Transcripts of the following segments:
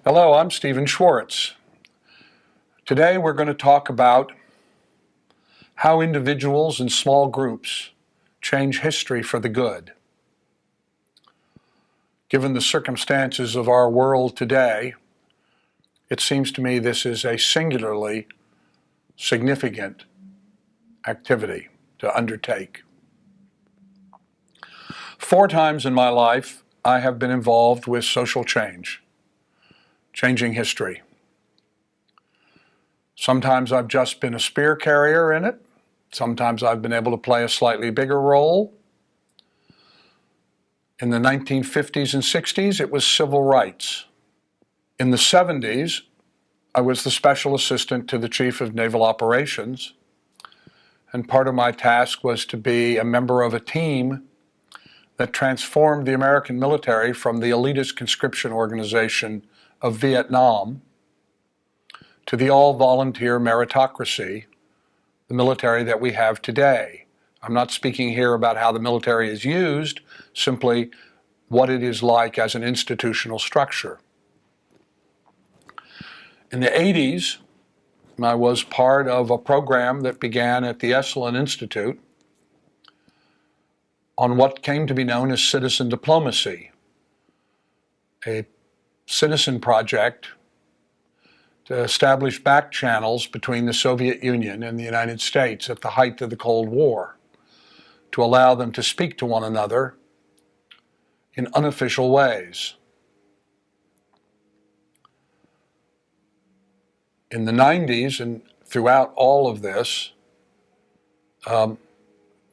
Hello, I'm Stephan Schwartz. Today we're going to talk about how individuals and small groups change history for the good. Given the circumstances of our world today, it seems to me this is a singularly significant activity to undertake. 4 times in my life, I have been involved with social change. Changing history. Sometimes I've just been a spear carrier in it. Sometimes I've been able to play a slightly bigger role. In the 1950s and 60s, it was civil rights. In the 70s, I was the special assistant to the Chief of Naval Operations, and part of my task was to be a member of a team that transformed the American military from the elitist conscription organization of Vietnam to the all-volunteer meritocracy, the military that we have today. I'm not speaking here about how the military is used, simply what it is like as an institutional structure. In the 80s, I was part of a program that began at the Esalen Institute on what came to be known as citizen diplomacy, a citizen project to establish back channels between the Soviet Union and the United States at the height of the Cold War, to allow them to speak to one another in unofficial ways. In the 90s and throughout all of this,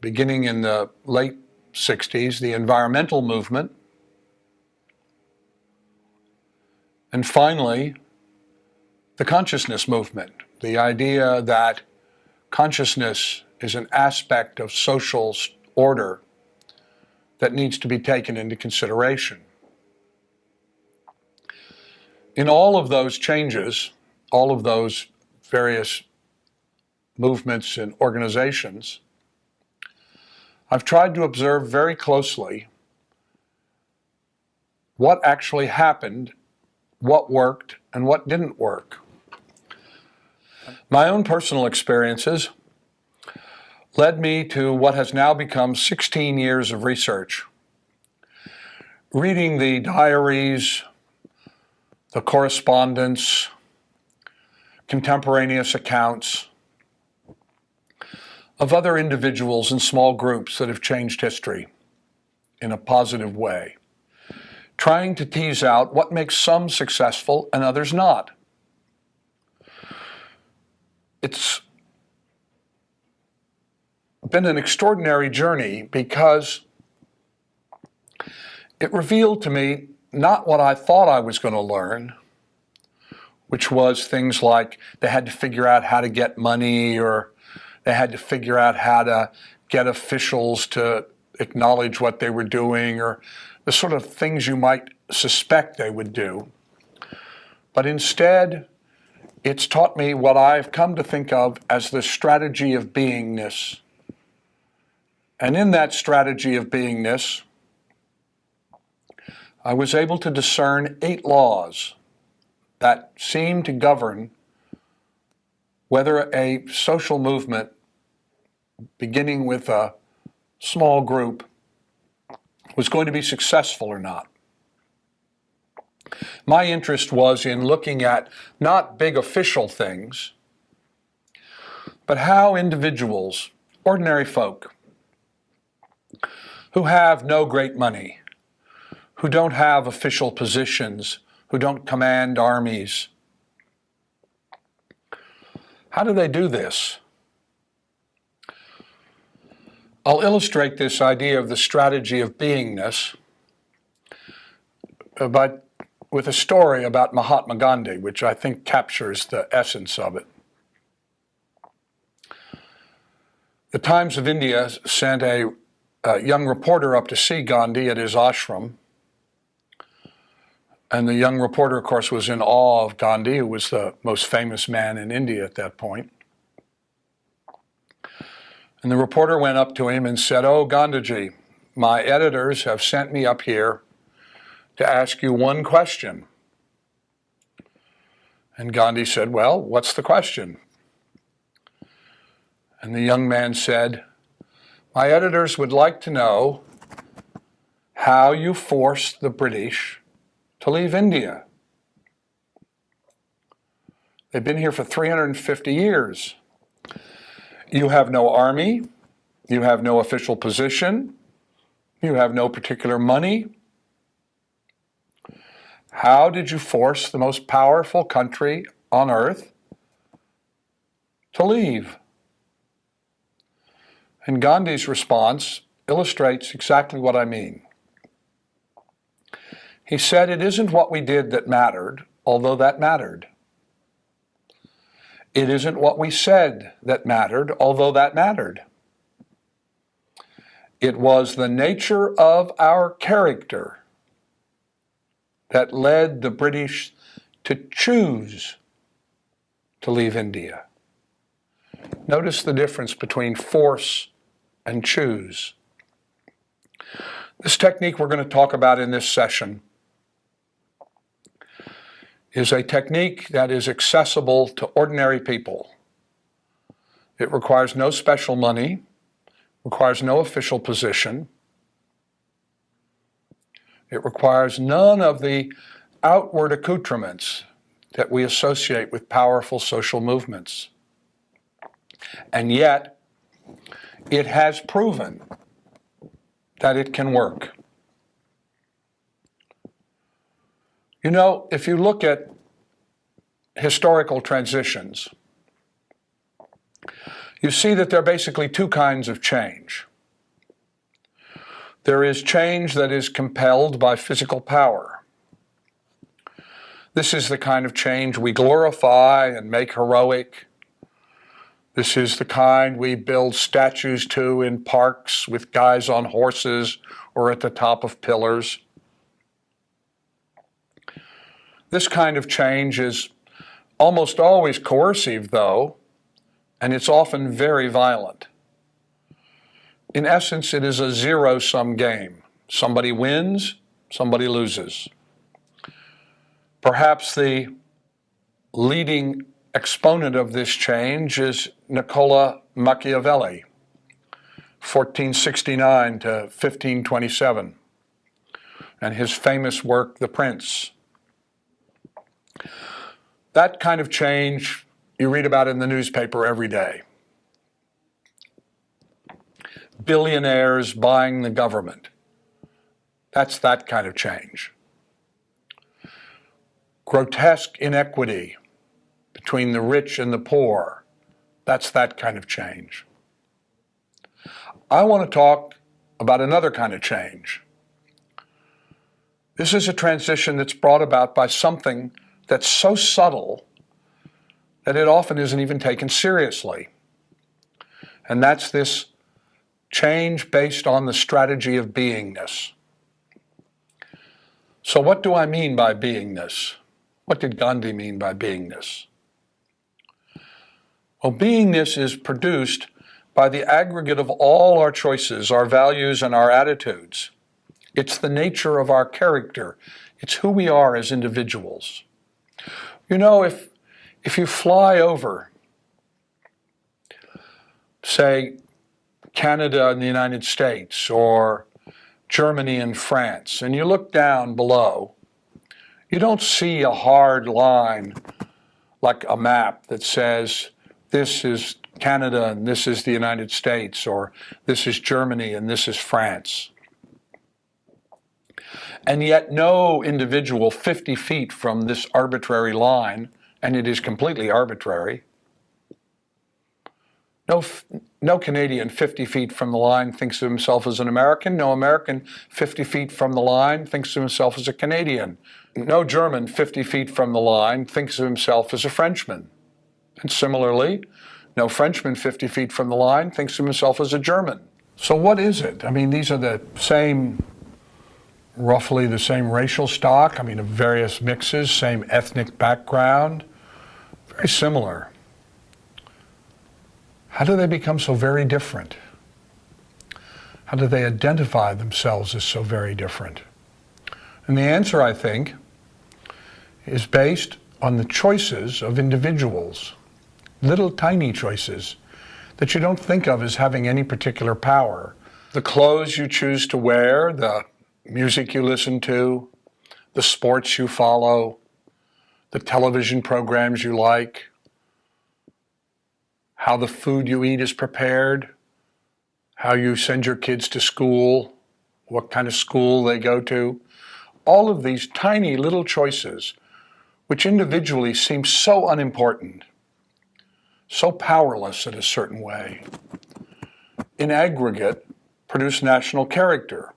beginning in the late 60s, the environmental movement, and finally, the consciousness movement, the idea that consciousness is an aspect of social order that needs to be taken into consideration. In all of those changes, all of those various movements and organizations, I've tried to observe very closely what actually happened, what worked, and what didn't work. My own personal experiences led me to what has now become 16 years of research. Reading the diaries, the correspondence, contemporaneous accounts of other individuals and small groups that have changed history in a positive way, trying to tease out what makes some successful and others not. It's been an extraordinary journey because it revealed to me not what I thought I was going to learn, which was things like they had to figure out how to get money, or they had to figure out how to get officials to acknowledge what they were doing, or the sort of things you might suspect they would do. But instead, it's taught me what I've come to think of as the strategy of beingness. And in that strategy of beingness, I was able to discern 8 laws that seem to govern whether a social movement, beginning with a small group, was going to be successful or not. My interest was in looking at not big official things, but how individuals, ordinary folk, who have no great money, who don't have official positions, who don't command armies, how do they do this? I'll illustrate this idea of the strategy of beingness with a story about Mahatma Gandhi, which I think captures the essence of it. The Times of India sent a young reporter up to see Gandhi at his ashram. And the young reporter, of course, was in awe of Gandhi, who was the most famous man in India at that point. And the reporter went up to him and said, "Oh, Gandhiji, my editors have sent me up here to ask you one question. And Gandhi said, well, what's the question? And the young man said, my editors would like to know how you forced the British to leave India. They've been here for 350 years. You have no army, you have no official position, you have no particular money. How did you force the most powerful country on earth to leave? And Gandhi's response illustrates exactly what I mean. He said, it isn't what we did that mattered, although that mattered. It isn't what we said that mattered, although that mattered. It was the nature of our character that led the British to choose to leave India. Notice the difference between force and choose. This technique we're going to talk about in this session is a technique that is accessible to ordinary people. It requires no special money, requires no official position. It requires none of the outward accoutrements that we associate with powerful social movements. And yet, it has proven that it can work. You know, if you look at historical transitions, you see that there are basically two kinds of change. There is change that is compelled by physical power. This is the kind of change we glorify and make heroic. This is the kind we build statues to in parks with guys on horses or at the top of pillars. This kind of change is almost always coercive, though, and it's often very violent. In essence, it is a zero-sum game. Somebody wins, somebody loses. Perhaps the leading exponent of this change is Niccolo Machiavelli, 1469 to 1527, and his famous work, The Prince. That kind of change you read about in the newspaper every day. Billionaires buying the government. That's that kind of change. Grotesque inequity between the rich and the poor. That's that kind of change. I want to talk about another kind of change. This is a transition that's brought about by something that's so subtle that it often isn't even taken seriously. And that's this change based on the strategy of beingness. So what do I mean by beingness? What did Gandhi mean by beingness? Well, beingness is produced by the aggregate of all our choices, our values, and our attitudes. It's the nature of our character. It's who we are as individuals. You know, if you fly over, say, Canada and the United States, or Germany and France, and you look down below, you don't see a hard line like a map that says, this is Canada and this is the United States, or this is Germany and this is France. And yet no individual 50 feet from this arbitrary line, and it is completely arbitrary, no Canadian 50 feet from the line thinks of himself as an American. No American 50 feet from the line thinks of himself as a Canadian. No German 50 feet from the line thinks of himself as a Frenchman. And similarly, no Frenchman 50 feet from the line thinks of himself as a German. So what is it? I mean, these are the same, roughly the same racial stock, of various mixes, same ethnic background, very similar. How do they become so very different? How do they identify themselves as so very different? And the answer, I think, is based on the choices of individuals, little tiny choices that you don't think of as having any particular power. The clothes you choose to wear, the music you listen to, the sports you follow, the television programs you like, how the food you eat is prepared, how you send your kids to school, what kind of school they go to. All of these tiny little choices, which individually seem so unimportant, so powerless in a certain way, in aggregate produce national character.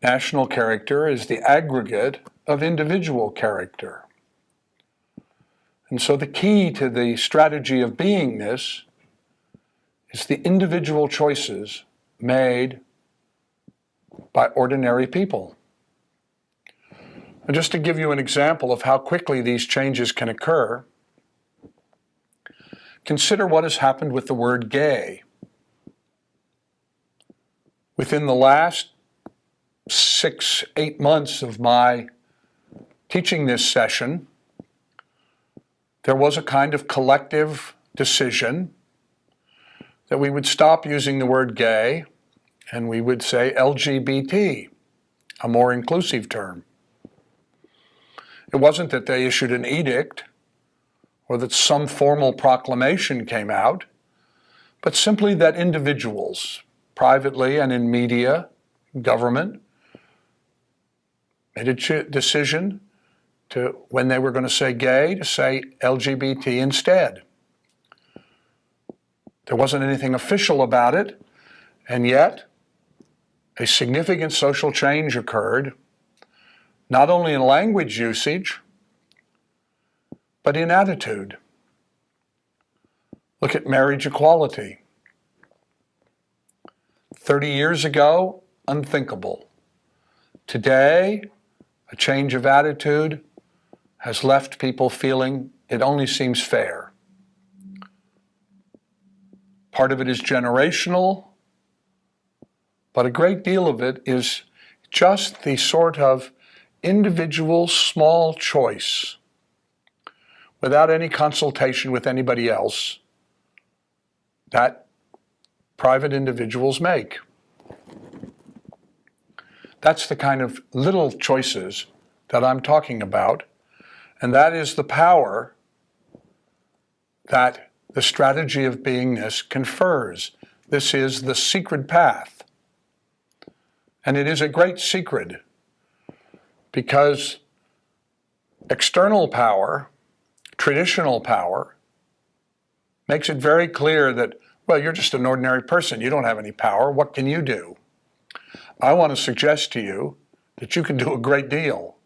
National character is the aggregate of individual character. And so the key to the strategy of beingness is the individual choices made by ordinary people. And just to give you an example of how quickly these changes can occur, consider what has happened with the word gay. Within the last 6-8 months of my teaching this session, there was a kind of collective decision that we would stop using the word gay and we would say LGBT, a more inclusive term. It wasn't that they issued an edict or that some formal proclamation came out, but simply that individuals, privately and in media, government, made a decision to, when they were going to say gay, to say LGBT instead. There wasn't anything official about it, and yet a significant social change occurred, not only in language usage, but in attitude. Look at marriage equality. 30 years ago, unthinkable. Today, a change of attitude has left people feeling it only seems fair. Part of it is generational, but a great deal of it is just the sort of individual small choice without any consultation with anybody else that private individuals make. That's the kind of little choices that I'm talking about, and that is the power that the strategy of beingness confers. This is the secret path. And it is a great secret because external power, traditional power, makes it very clear that, well, you're just an ordinary person. You don't have any power. What can you do? I want to suggest to you that you can do a great deal,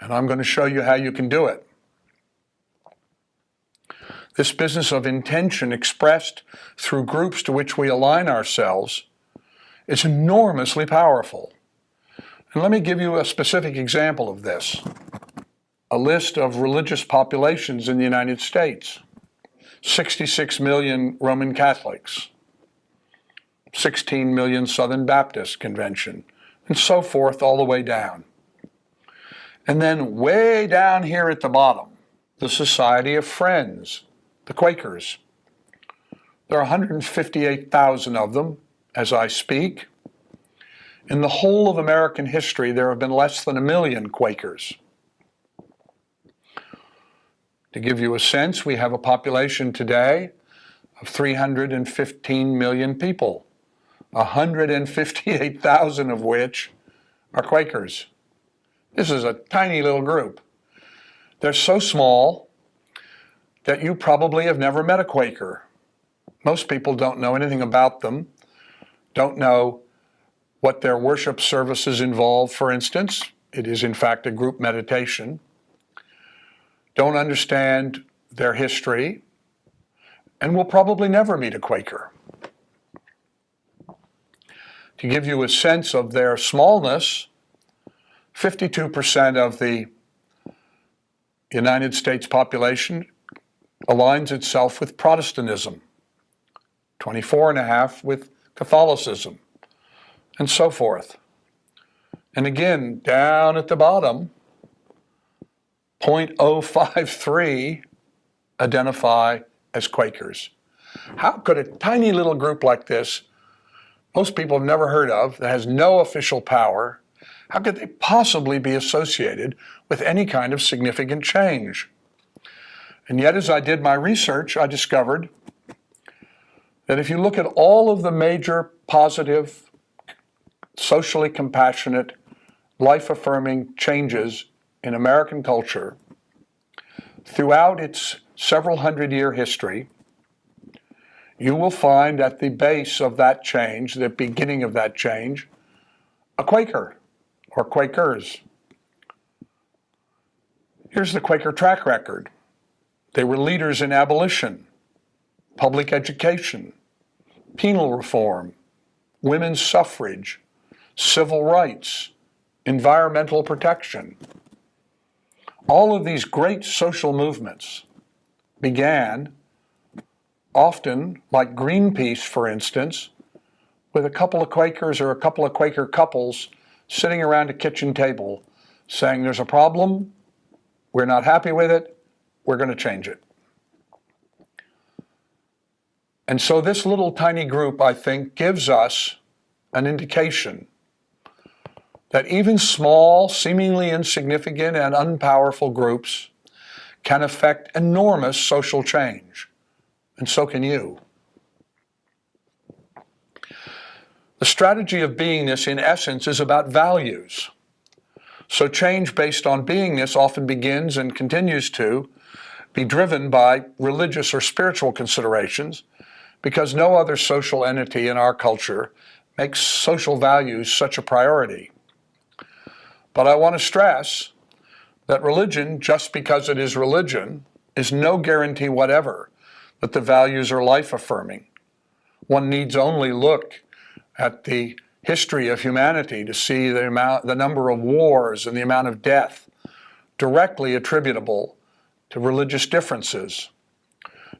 and I'm going to show you how you can do it. This business of intention expressed through groups to which we align ourselves is enormously powerful. And let me give you a specific example of this. A list of religious populations in the United States. 66 million Roman Catholics, 16 million Southern Baptist Convention, and so forth all the way down. And then way down here at the bottom, the Society of Friends, the Quakers. There are 158,000 of them as I speak. In the whole of American history, there have been less than 1 million Quakers. To give you a sense, we have a population today of 315 million people, 158,000 of which are Quakers. This is a tiny little group. They're so small that you probably have never met a Quaker. Most people don't know anything about them, don't know what their worship services involve, for instance. It is in fact a group meditation. Don't understand their history, and will probably never meet a Quaker. To give you a sense of their smallness, 52% of the United States population aligns itself with Protestantism, 24.5% with Catholicism, and so forth. And again, down at the bottom, 0.053 identify as Quakers. How could a tiny little group like this, most people have never heard of, that has no official power, how could they possibly be associated with any kind of significant change? And yet, as I did my research, I discovered that if you look at all of the major positive, socially compassionate, life-affirming changes in American culture throughout its several hundred-year history, you will find at the base of that change, the beginning of that change, a Quaker or Quakers. Here's the Quaker track record. They were leaders in abolition, public education, penal reform, women's suffrage, civil rights, environmental protection. All of these great social movements began, often, like Greenpeace, for instance, with a couple of Quakers or a couple of Quaker couples sitting around a kitchen table saying, there's a problem, we're not happy with it, we're going to change it. And so this little tiny group, I think, gives us an indication that even small, seemingly insignificant and unpowerful groups can affect enormous social change. And so can you. The strategy of beingness, in essence, is about values. So change based on beingness often begins and continues to be driven by religious or spiritual considerations, because no other social entity in our culture makes social values such a priority. But I want to stress that religion, just because it is religion, is no guarantee whatever that the values are life-affirming. One needs only look at the history of humanity to see the number of wars and the amount of death directly attributable to religious differences.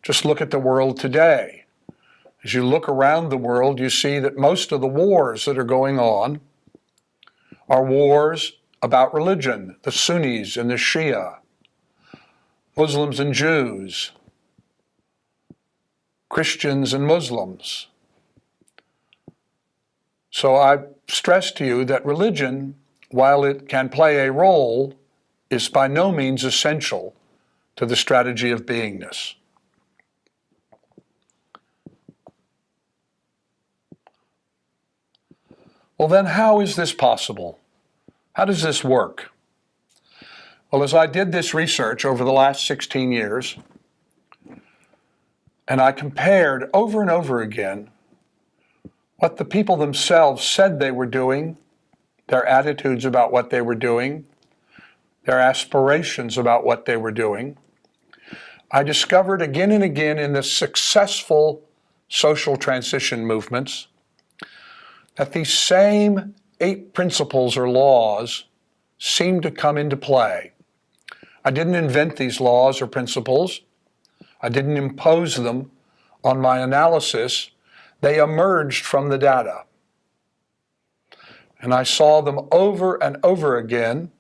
Just look at the world today. As you look around the world, you see that most of the wars that are going on are wars about religion, the Sunnis and the Shia, Muslims and Jews, Christians and Muslims. So I stress to you that religion, while it can play a role, is by no means essential to the strategy of beingness. Well, then how is this possible? How does this work? Well, as I did this research over the last 16 years, and I compared over and over again what the people themselves said they were doing, their attitudes about what they were doing, their aspirations about what they were doing, I discovered again and again in the successful social transition movements that these same 8 principles or laws seem to come into play. I didn't invent these laws or principles. I didn't impose them on my analysis. They emerged from the data. And I saw them over and over again.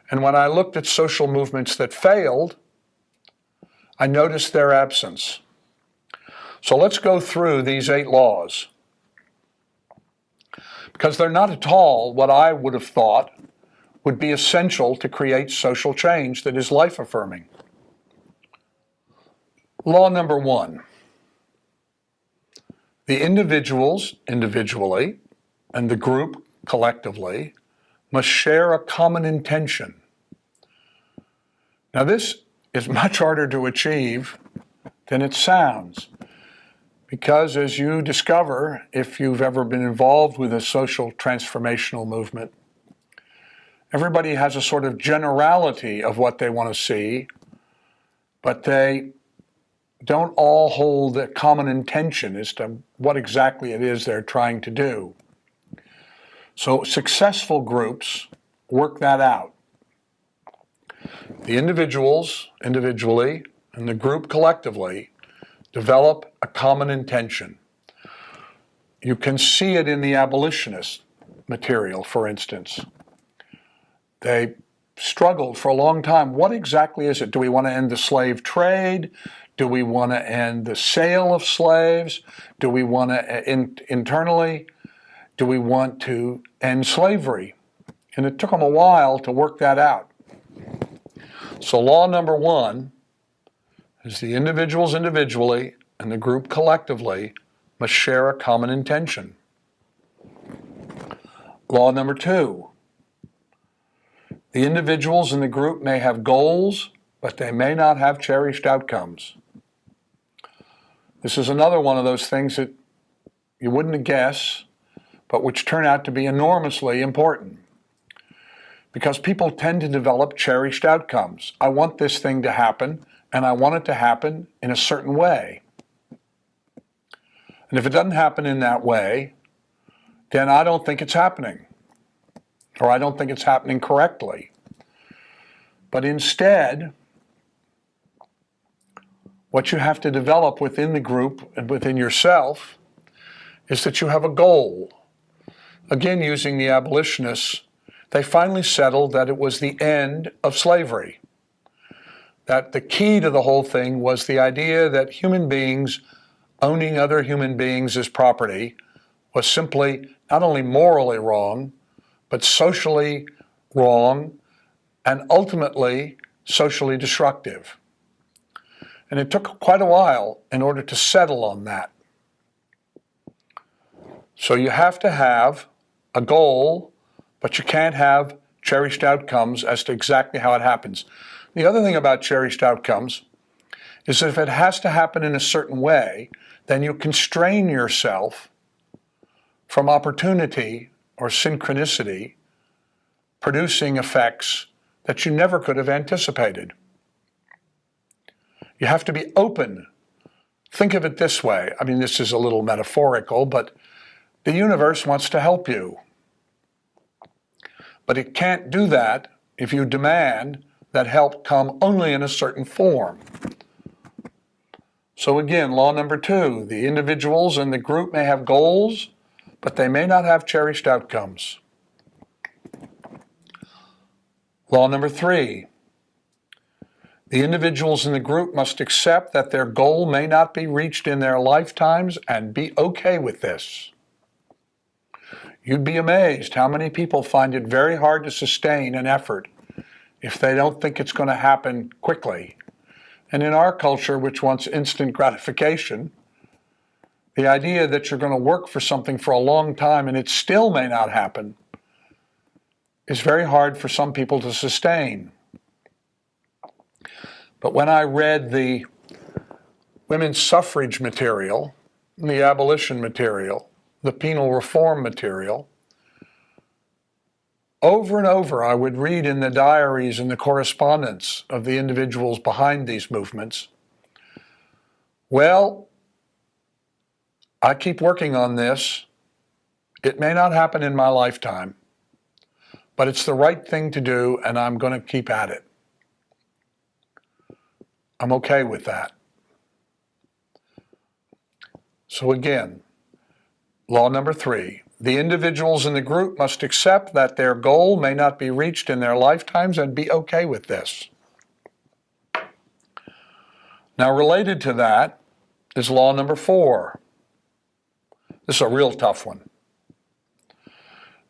And when I looked at social movements that failed, I noticed their absence. So let's go through these 8 laws, because they're not at all what I would have thought would be essential to create social change that is life-affirming. Law number 1. The individuals individually and the group collectively must share a common intention. Now this is much harder to achieve than it sounds, because as you discover, if you've ever been involved with a social transformational movement, everybody has a sort of generality of what they want to see, but they don't all hold a common intention as to what exactly it is they're trying to do. So successful groups work that out. The individuals individually and the group collectively develop a common intention. You can see it in the abolitionist material, for instance. They struggled for a long time. What exactly is it? Do we want to end the slave trade? Do we want to end the sale of slaves? Do we want to, internally, do we want to end slavery? And it took them a while to work that out. So law number one is the individuals individually and the group collectively must share a common intention. Law number two, the individuals in the group may have goals, but they may not have cherished outcomes. This is another one of those things that you wouldn't guess, but which turn out to be enormously important. Because people tend to develop cherished outcomes. I want this thing to happen, and I want it to happen in a certain way. And if it doesn't happen in that way, then I don't think it's happening, or I don't think it's happening correctly. But instead, what you have to develop within the group and within yourself is that you have a goal. Again, using the abolitionists, they finally settled that it was the end of slavery. That the key to the whole thing was the idea that human beings owning other human beings as property was simply not only morally wrong, but socially wrong and ultimately socially destructive. And it took quite a while in order to settle on that. So you have to have a goal, but you can't have cherished outcomes as to exactly how it happens. The other thing about cherished outcomes is that if it has to happen in a certain way, then you constrain yourself from opportunity or synchronicity producing effects that you never could have anticipated. You have to be open. Think of it this way. I mean, this is a little metaphorical, but the universe wants to help you. But it can't do that if you demand that help come only in a certain form. So again, law number two, the individuals in the group may have goals, but they may not have cherished outcomes. Law number three, the individuals in the group must accept that their goal may not be reached in their lifetimes and be okay with this. You'd be amazed how many people find it very hard to sustain an effort if they don't think it's going to happen quickly. And in our culture, which wants instant gratification, the idea that you're going to work for something for a long time and it still may not happen is very hard for some people to sustain. But when I read the women's suffrage material, the abolition material, the penal reform material, over and over I would read in the diaries and the correspondence of the individuals behind these movements, well, I keep working on this. It may not happen in my lifetime, but it's the right thing to do, and I'm going to keep at it. I'm okay with that. So again, law number three, the individuals in the group must accept that their goal may not be reached in their lifetimes and be okay with this. Now, related to that is law number four. This is a real tough one.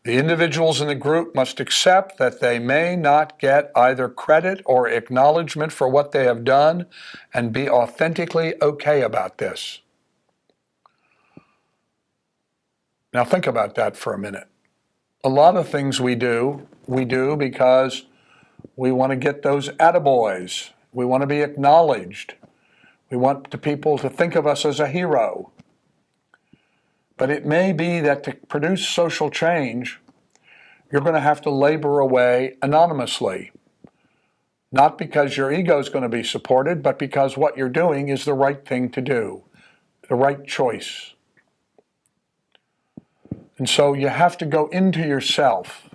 The individuals in the group must accept that they may not get either credit or acknowledgement for what they have done and be authentically okay about this. Now think about that for a minute. A lot of things we do because we want to get those attaboys. We want to be acknowledged. We want the people to think of us as a hero. But it may be that to produce social change, you're going to have to labor away anonymously. Not because your ego is going to be supported, but because what you're doing is the right thing to do, the right choice. And so you have to go into yourself.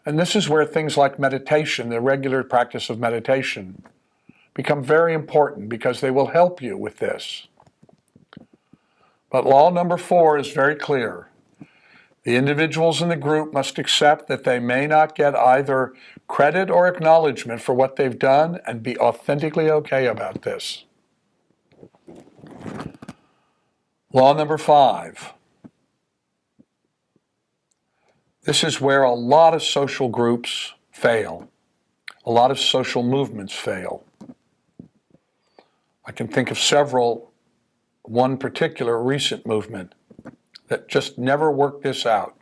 And this is where things like meditation, the regular practice of meditation, become very important because they will help you with this. But law number four is very clear. The individuals in the group must accept that they may not get either credit or acknowledgement for what they've done and be authentically okay about this. Law number 5. This is where a lot of social groups fail. A lot of social movements fail. I can think of several, one particular recent movement that just never worked this out.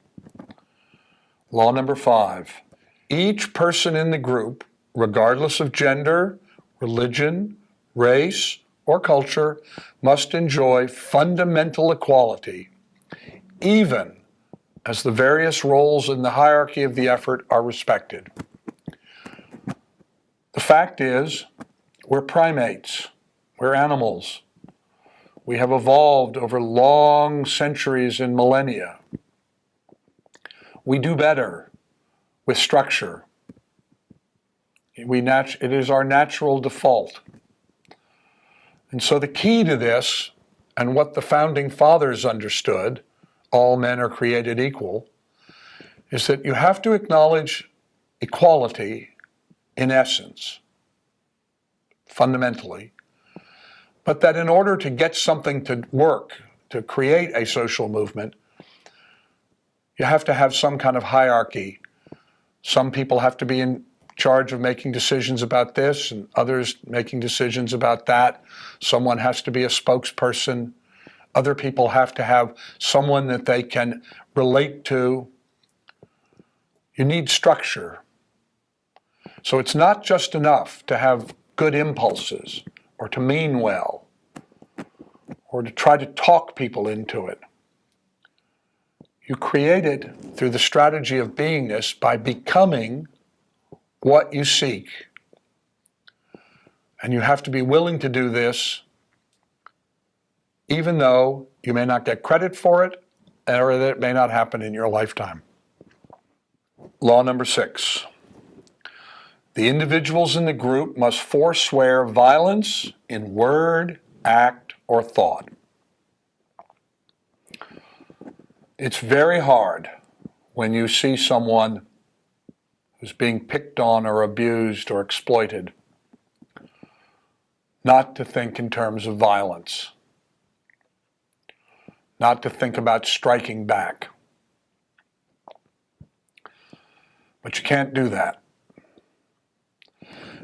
Law number 5. Each person in the group, regardless of gender, religion, race, or culture, must enjoy fundamental equality, even as the various roles in the hierarchy of the effort are respected. The fact is, we're primates, we're animals. We have evolved over long centuries and millennia. We do better with structure. It is our natural default. And so the key to this, and what the founding fathers understood, all men are created equal, is that you have to acknowledge equality in essence, fundamentally, but that in order to get something to work, to create a social movement, you have to have some kind of hierarchy. Some people have to be in charge of making decisions about this and others making decisions about that. Someone has to be a spokesperson. Other people have to have someone that they can relate to. You need structure. So it's not just enough to have good impulses or to mean well or to try to talk people into it. You create it through the strategy of beingness by becoming what you seek. And you have to be willing to do this even though you may not get credit for it or that it may not happen in your lifetime. Law number 6. The individuals in the group must forswear violence in word, act, or thought. It's very hard when you see someone who's being picked on or abused or exploited not to think in terms of violence, not to think about striking back. But you can't do that.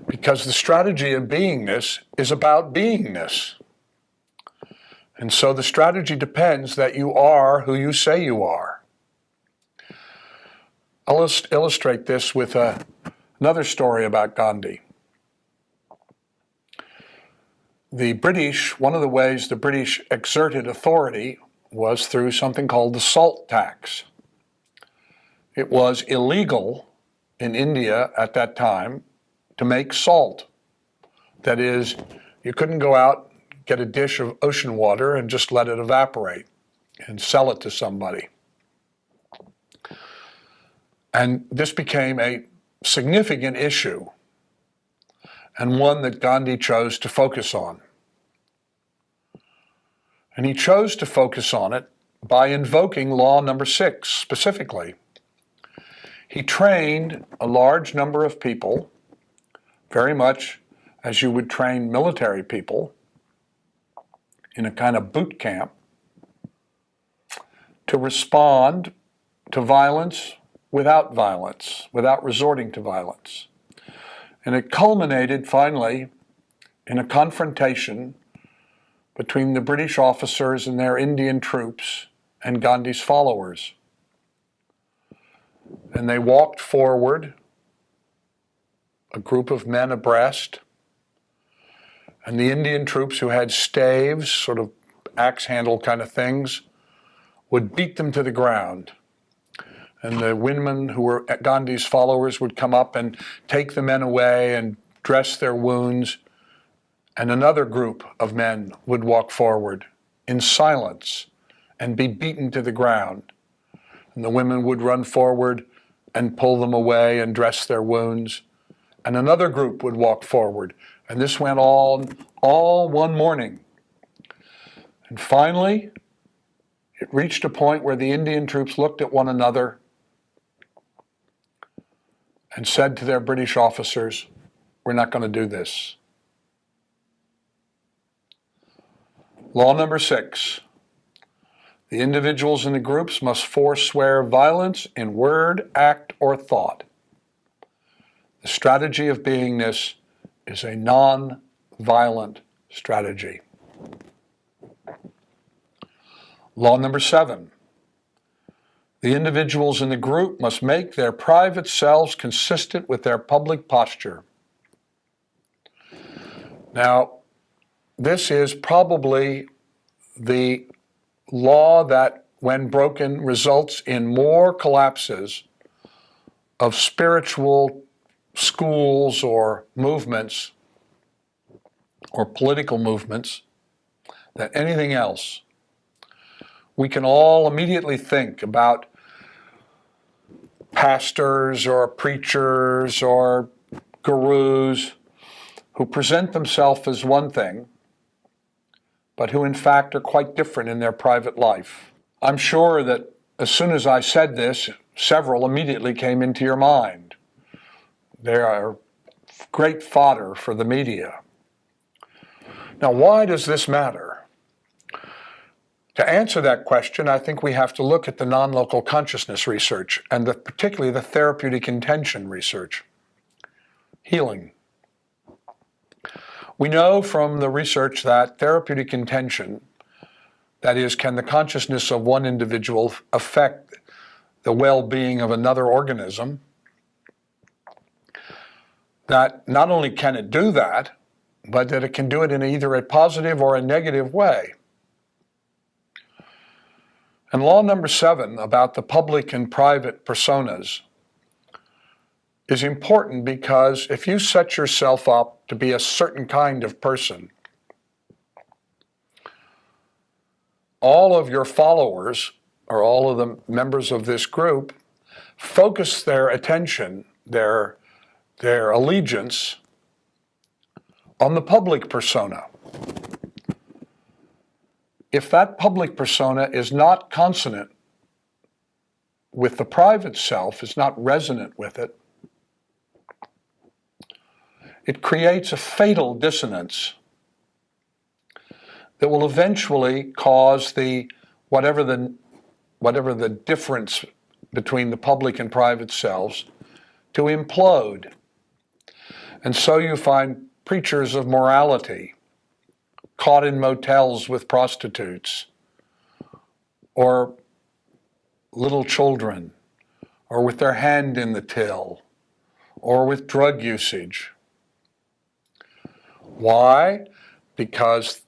Because the strategy of beingness is about beingness. And so the strategy depends that you are who you say you are. I'll illustrate this with another story about Gandhi. The British, one of the ways the British exerted authority was through something called the salt tax. It was illegal in India at that time to make salt. That is, you couldn't go out, get a dish of ocean water and just let it evaporate and sell it to somebody. And this became a significant issue and one that Gandhi chose to focus on. And he chose to focus on it by invoking law number 6 specifically. He trained a large number of people, very much as you would train military people in a kind of boot camp, to respond to violence, without resorting to violence. And it culminated finally in a confrontation between the British officers and their Indian troops and Gandhi's followers. And they walked forward, a group of men abreast, and the Indian troops who had staves, sort of axe handle kind of things, would beat them to the ground. And the women who were Gandhi's followers would come up and take the men away and dress their wounds. And another group of men would walk forward in silence and be beaten to the ground. And the women would run forward and pull them away and dress their wounds. And another group would walk forward. And this went all one morning. And finally, It reached a point where the Indian troops looked at one another and said to their British officers, "We're not going to do this." Law number 6. The individuals in the groups must forswear violence in word, act, or thought. The strategy of beingness is a non-violent strategy. Law number 7. The individuals in the group must make their private selves consistent with their public posture. Now, this is probably the law that, when broken, results in more collapses of spiritual schools or movements or political movements than anything else. We can all immediately think about pastors or preachers or gurus who present themselves as one thing, but who in fact are quite different in their private life. I'm sure that as soon as I said this, several immediately came into your mind. They are great fodder for the media. Now, why does this matter? To answer that question, I think we have to look at the non-local consciousness research, and particularly the therapeutic intention research. Healing. We know from the research that therapeutic intention, that is, can the consciousness of one individual affect the well-being of another organism, that not only can it do that, but that it can do it in either a positive or a negative way. And law number 7 about the public and private personas is important because if you set yourself up to be a certain kind of person, all of your followers, or all of the members of this group, focus their attention, their allegiance on the public persona. If that public persona is not consonant with the private self, is not resonant with it, it creates a fatal dissonance that will eventually cause whatever the difference between the public and private selves to implode. And so you find preachers of morality caught in motels with prostitutes, or little children, or with their hand in the till, or with drug usage. Why? Because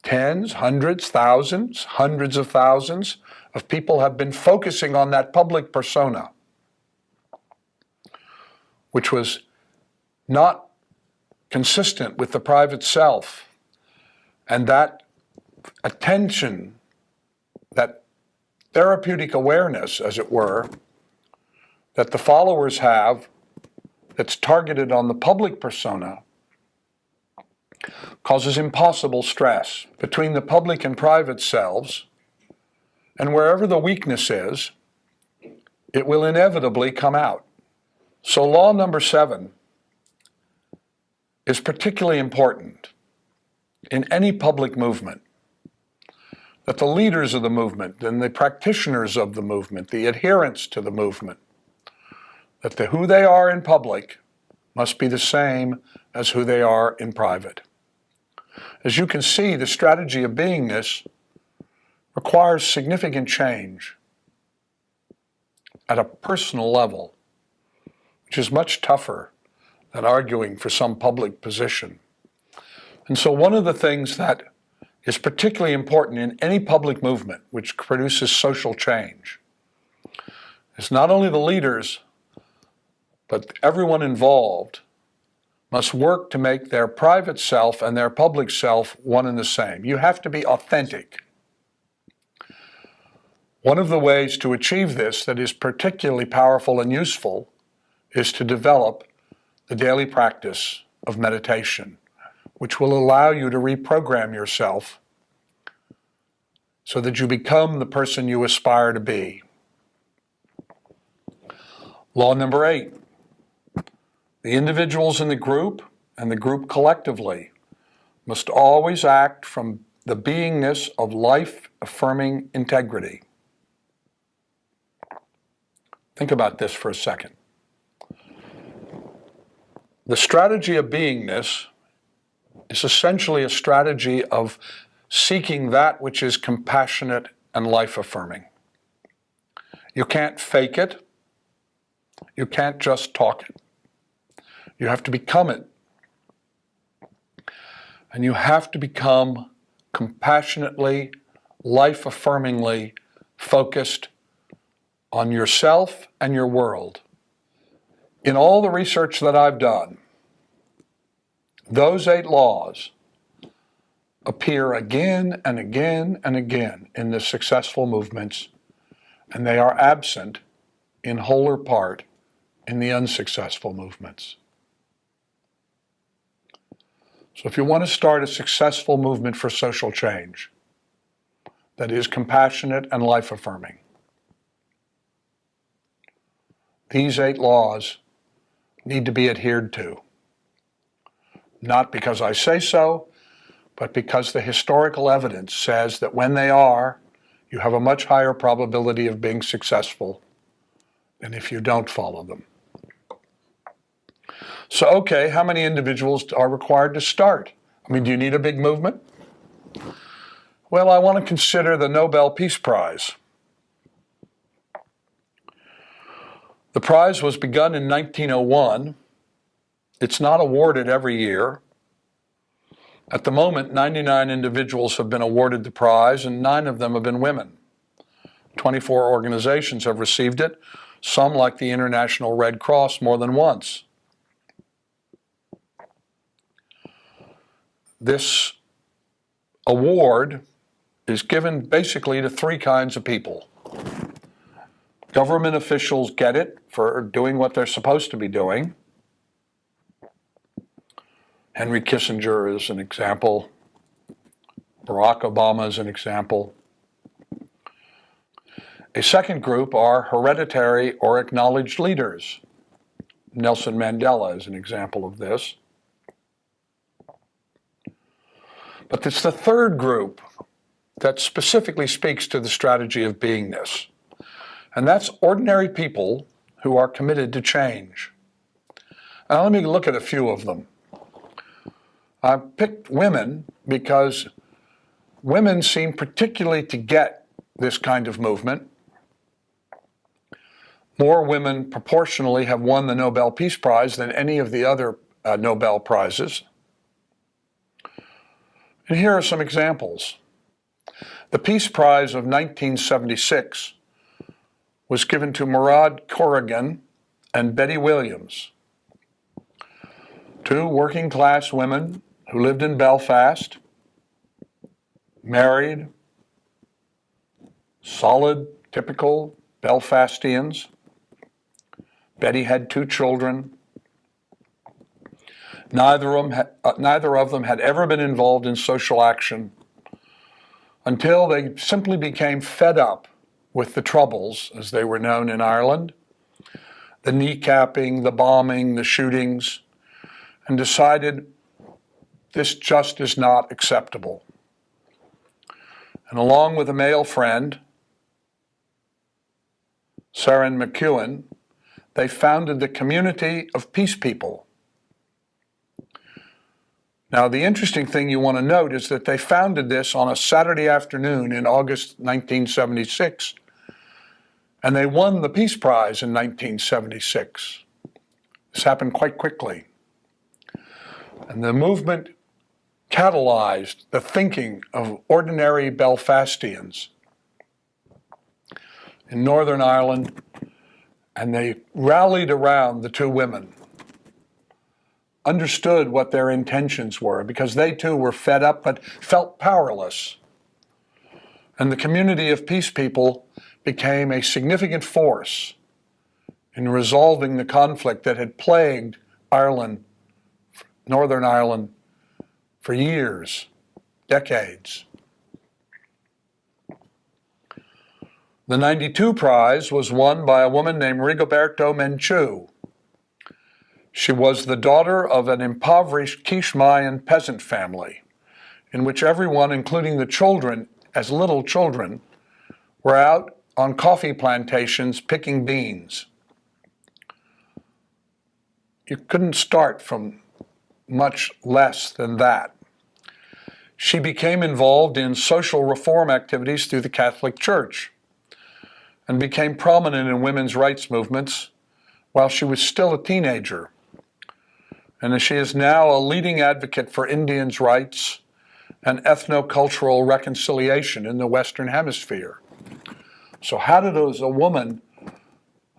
tens, hundreds, thousands, hundreds of thousands of people have been focusing on that public persona, which was not consistent with the private self. And that attention, that therapeutic awareness, as it were, that the followers have, that's targeted on the public persona, causes impossible stress between the public and private selves, and wherever the weakness is, it will inevitably come out. So law number 7 is particularly important in any public movement, that the leaders of the movement and the practitioners of the movement, the adherents to the movement, that who they are in public must be the same as who they are in private. As you can see, the strategy of beingness requires significant change at a personal level, which is much tougher than arguing for some public position. And so one of the things that is particularly important in any public movement which produces social change is not only the leaders, but everyone involved must work to make their private self and their public self one and the same. You have to be authentic. One of the ways to achieve this that is particularly powerful and useful is to develop the daily practice of meditation, which will allow you to reprogram yourself so that you become the person you aspire to be. Law number 8, the individuals in the group and the group collectively must always act from the beingness of life-affirming integrity. Think about this for a second. The strategy of beingness is essentially a strategy of seeking that which is compassionate and life-affirming. You can't fake it. You can't just talk it. You have to become it. And you have to become compassionately, life-affirmingly focused on yourself and your world. In all the research that I've done, those 8 laws appear again and again and again in the successful movements, and they are absent in whole or part in the unsuccessful movements. So if you want to start a successful movement for social change that is compassionate and life-affirming, these 8 laws need to be adhered to. Not because I say so, but because the historical evidence says that when they are, you have a much higher probability of being successful than if you don't follow them. So, okay, how many individuals are required to start? I mean, do you need a big movement? Well, I want to consider the Nobel Peace Prize. The prize was begun in 1901. It's not awarded every year. At the moment, 99 individuals have been awarded the prize, and 9 of them have been women. 24 organizations have received it, some, like the International Red Cross, more than once. This award is given basically to 3 kinds of people. Government officials get it for doing what they're supposed to be doing. Henry Kissinger is an example. Barack Obama is an example. A second group are hereditary or acknowledged leaders. Nelson Mandela is an example of this. But it's the third group that specifically speaks to the strategy of beingness. And that's ordinary people who are committed to change. Now let me look at a few of them. I picked women because women seem particularly to get this kind of movement. More women proportionally have won the Nobel Peace Prize than any of the other Nobel Prizes. And here are some examples. The Peace Prize of 1976 was given to Murad Corrigan and Betty Williams, 2 working-class women who lived in Belfast, married, solid, typical Belfastians. Betty had 2 children. Neither of them had ever been involved in social action until they simply became fed up with the Troubles, as they were known in Ireland, the kneecapping, the bombing, the shootings, and decided this just is not acceptable. And along with a male friend, Saran McEwen, they founded the Community of Peace People. Now, the interesting thing you want to note is that they founded this on a Saturday afternoon in August 1976, and they won the Peace Prize in 1976. This happened quite quickly. And the movement catalyzed the thinking of ordinary Belfastians in Northern Ireland, and they rallied around the 2 women, understood what their intentions were, because they too were fed up but felt powerless. And the Community of Peace People became a significant force in resolving the conflict that had plagued Ireland, Northern Ireland, for years, decades. The 92 prize was won by a woman named Rigoberto Menchú. She was the daughter of an impoverished Quiche Mayan peasant family, in which everyone, including the children, as little children, were out on coffee plantations picking beans. You couldn't start from much less than that. She became involved in social reform activities through the Catholic Church and became prominent in women's rights movements while she was still a teenager. And she is now a leading advocate for Indians' rights and ethno-cultural reconciliation in the Western Hemisphere. So how did a woman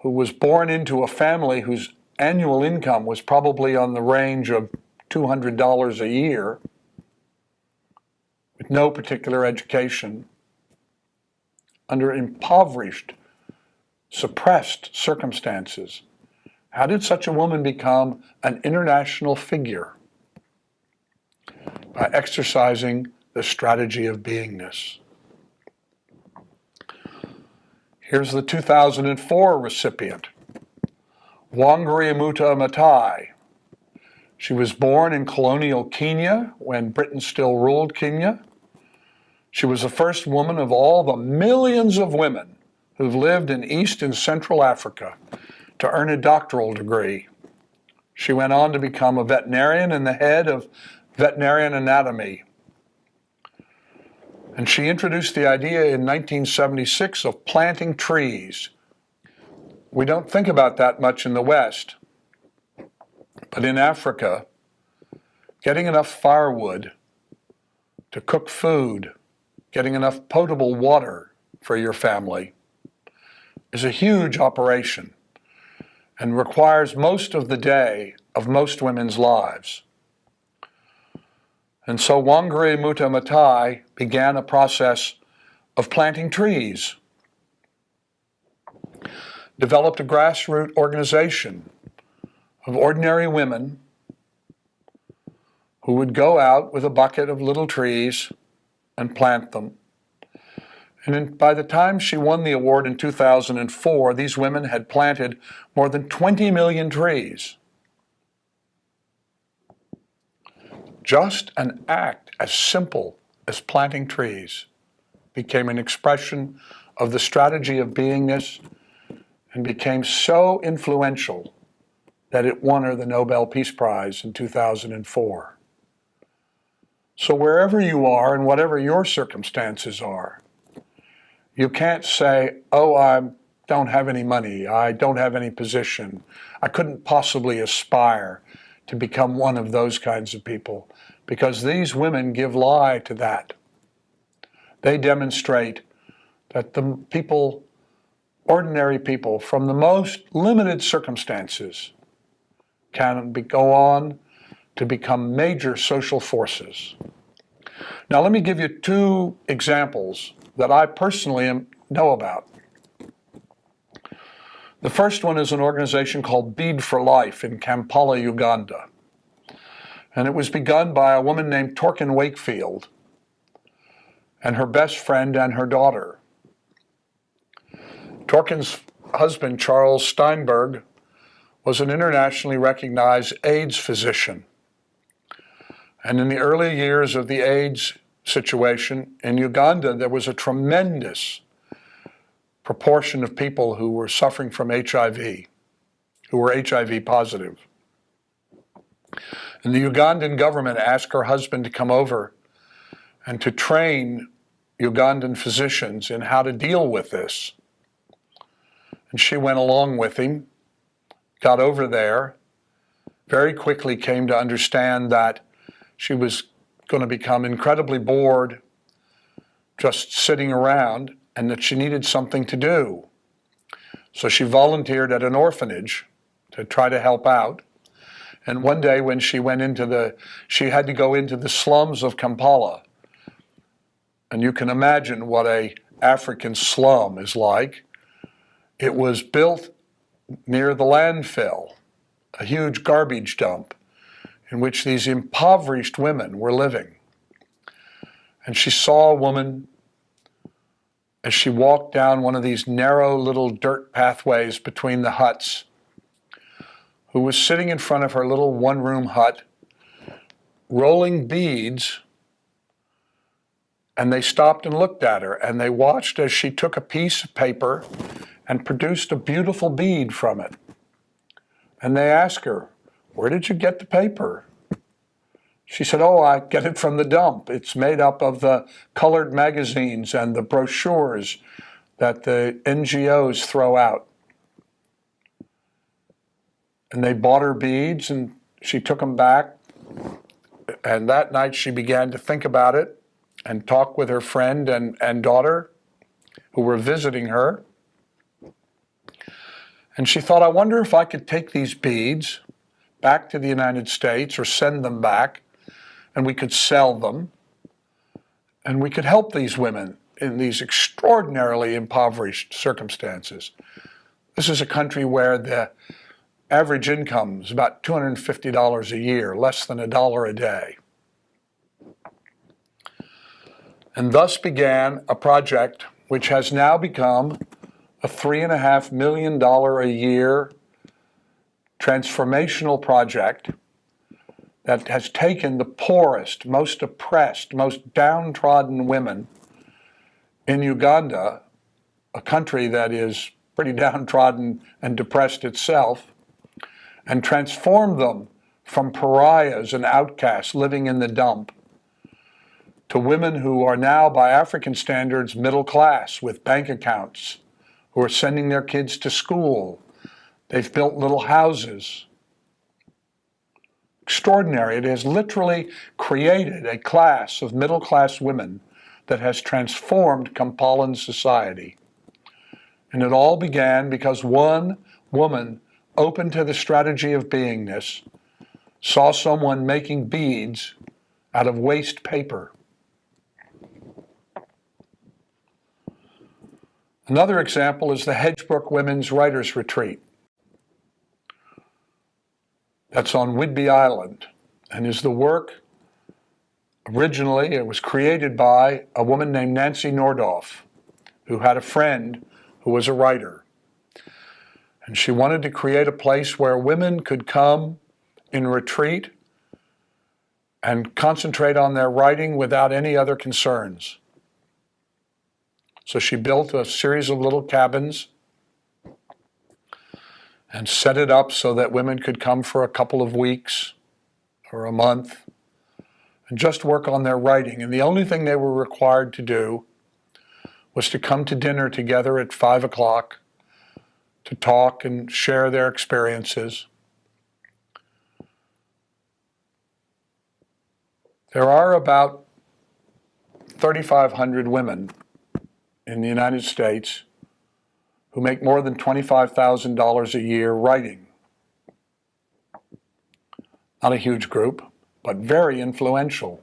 who was born into a family whose annual income was probably on the range of $200 a year, with no particular education, under impoverished, suppressed circumstances, how did such a woman become an international figure? By exercising the strategy of beingness. Here's the 2004 recipient, Wangari Maathai. She was born in colonial Kenya when Britain still ruled Kenya. She was the first woman of all the millions of women who've lived in East and Central Africa to earn a doctoral degree. She went on to become a veterinarian and the head of veterinarian anatomy. And she introduced the idea in 1976 of planting trees. We don't think about that much in the West, but in Africa, getting enough firewood to cook food, getting enough potable water for your family is a huge operation and requires most of the day of most women's lives. And so Wangari Maathai began a process of planting trees, developed a grassroots organization of ordinary women who would go out with a bucket of little trees and plant them. And by the time she won the award in 2004, these women had planted more than 20 million trees. Just an act as simple as planting trees became an expression of the strategy of beingness and became so influential that it won her the Nobel Peace Prize in 2004. So wherever you are and whatever your circumstances are, you can't say, oh, I don't have any money, I don't have any position, I couldn't possibly aspire to become one of those kinds of people, because these women give lie to that. They demonstrate that the people, ordinary people from the most limited circumstances can go on to become major social forces. Now let me give you two examples that I personally know about. The first one is an organization called Bead for Life in Kampala, Uganda. And it was begun by a woman named Torkin Wakefield and her best friend and her daughter. Torkin's husband, Charles Steinberg, was an internationally recognized AIDS physician. And in the early years of the AIDS situation in Uganda, there was a tremendous proportion of people who were suffering from HIV, who were HIV positive. And the Ugandan government asked her husband to come over and to train Ugandan physicians in how to deal with this. And she went along with him, got over there, very quickly came to understand that she was going to become incredibly bored just sitting around and that she needed something to do. So she volunteered at an orphanage to try to help out. And one day when she she had to go into the slums of Kampala. And you can imagine what an African slum is like. It was built near the landfill, a huge garbage dump in which these impoverished women were living. And she saw a woman as she walked down one of these narrow little dirt pathways between the huts, who was sitting in front of her little one-room hut, rolling beads, and they stopped and looked at her, and they watched as she took a piece of paper and produced a beautiful bead from it. And they asked her, "Where did you get the paper?" She said, "Oh, I get it from the dump. It's made up of the colored magazines and the brochures that the NGOs throw out." And they bought her beads, and she took them back. And that night she began to think about it and talk with her friend and daughter who were visiting her. And she thought, I wonder if I could take these beads back to the United States or send them back, and we could sell them, and we could help these women in these extraordinarily impoverished circumstances. This is a country where the average income is about $250 a year, less than $1 a day. And thus began a project which has now become a $3.5 million a year transformational project that has taken the poorest, most oppressed, most downtrodden women in Uganda, a country that is pretty downtrodden and depressed itself, and transformed them from pariahs and outcasts living in the dump to women who are now, by African standards, middle class with bank accounts, who are sending their kids to school. They've built little houses. Extraordinary. It has literally created a class of middle-class women that has transformed Kampalan society. And it all began because one woman, open to the strategy of beingness, saw someone making beads out of waste paper. Another example is the Hedgebrook Women's Writers Retreat. That's on Whidbey Island, and is the work, originally it was created by a woman named Nancy Nordhoff, who had a friend who was a writer. And she wanted to create a place where women could come in retreat and concentrate on their writing without any other concerns. So she built a series of little cabins and set it up so that women could come for a couple of weeks or a month and just work on their writing. And the only thing they were required to do was to come to dinner together at 5 o'clock to talk and share their experiences. There are about 3,500 women in the United States who make more than $25,000 a year writing. Not a huge group, but very influential.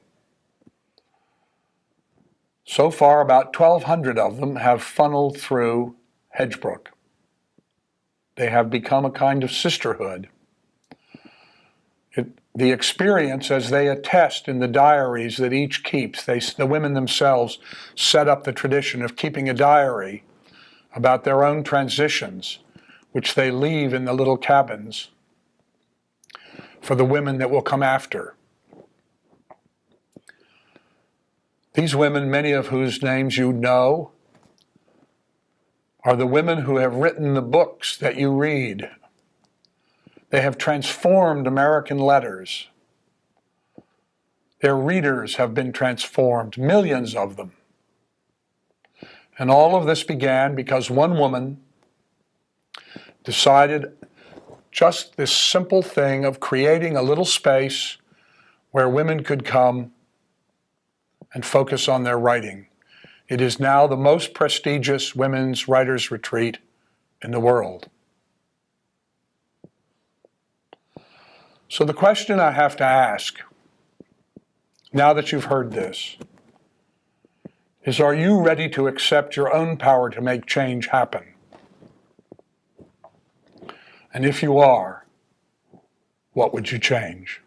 So far, about 1,200 of them have funneled through Hedgebrook. They have become a kind of sisterhood. The experience, as they attest in the diaries that each keeps, the women themselves set up the tradition of keeping a diary about their own transitions, which they leave in the little cabins for the women that will come after. These women, many of whose names you know, are the women who have written the books that you read. They have transformed American letters. Their readers have been transformed, millions of them. And all of this began because one woman decided just this simple thing of creating a little space where women could come and focus on their writing. It is now the most prestigious women's writers' retreat in the world. So the question I have to ask, now that you've heard this, is, are you ready to accept your own power to make change happen? And if you are, what would you change?